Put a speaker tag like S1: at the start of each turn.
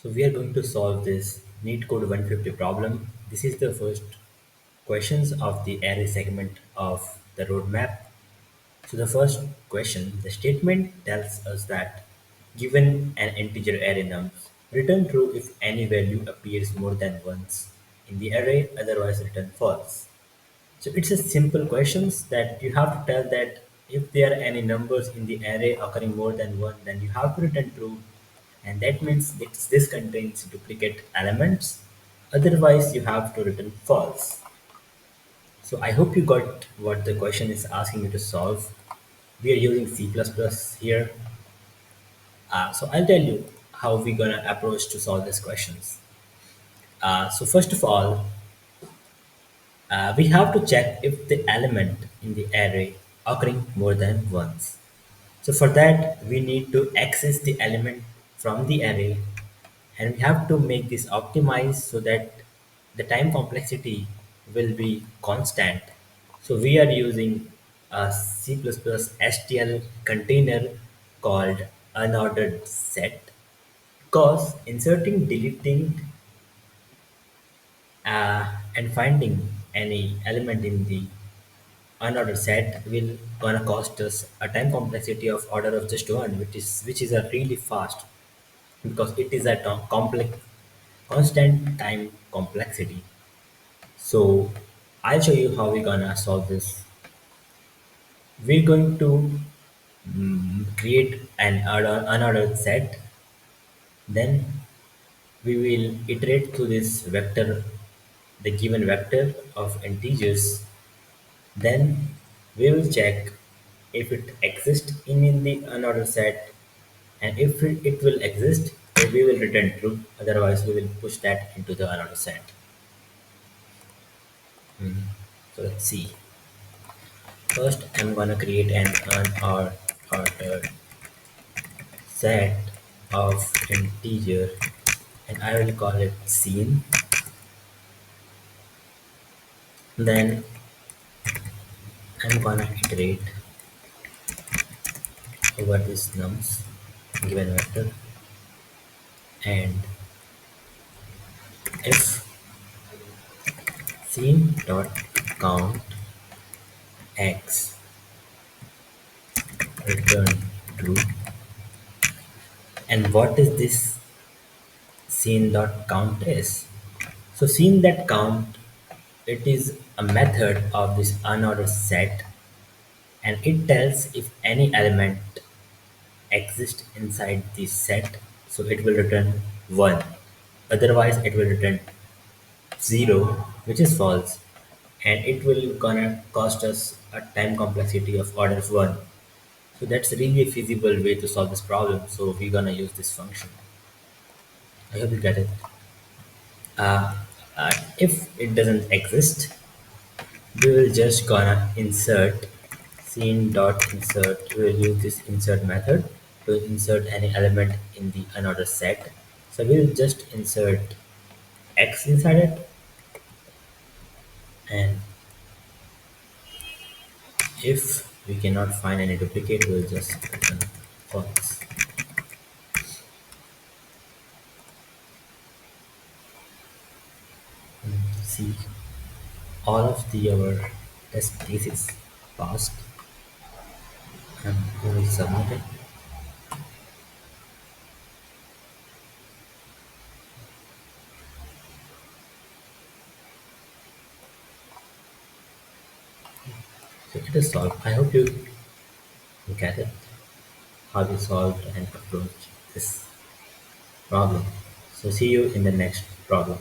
S1: So we are going to solve this Neetcode 150 problem. This is the first questions of the array segment of the roadmap. So the first question, the statement tells us that given an integer array nums, return true if any value appears more than once in the array, otherwise return false. So it's a simple questions that you have to tell that if there are any numbers in the array occurring more than one, then you have to return true, and that means this contains duplicate elements. Otherwise, you have to return false. So I hope you got what the question is asking you to solve. We are using C++ here. So I'll tell you how we're gonna approach to solve these questions. So first of all, we have to check if the element in the array occurring more than once. So for that, we need to access the element from the array, and we have to make this optimized so that the time complexity will be constant. So we are using a C++ STL container called unordered set because inserting, deleting, and finding any element in the unordered set will gonna cost us a time complexity of order of just one, which is a really fast because it is a complex constant time complexity. So I'll show you how we're gonna solve this. We're going to create an unordered set, then we will iterate through this vector, the given vector of integers. Then we will check if it exists in the unordered set, and if it will exist, then we will return true. Otherwise, we will push that into the unordered set. So let's see. First, I'm gonna create an unordered set of integer, and I will call it scene. Then I'm gonna iterate over this nums given vector, and if scene dot count x return true. And what is this scene dot count is? So scene that count, it is a method of this unordered set, and it tells if any element exists inside this set, so it will return 1. Otherwise, it will return 0, which is false, and it will gonna cost us a time complexity of order of 1. So that's really a feasible way to solve this problem. So we're gonna use this function. I hope you get it. Uh, if it doesn't exist, we will just gonna insert scene dot insert. We will use this insert method to insert any element in the another set. So we will just insert x inside it, and if we cannot find any duplicate, we will just return false. See, all of the our test cases passed, and we will submit it. So it is solved. I hope you get it, how we solved and approached this problem. So see you in the next problem.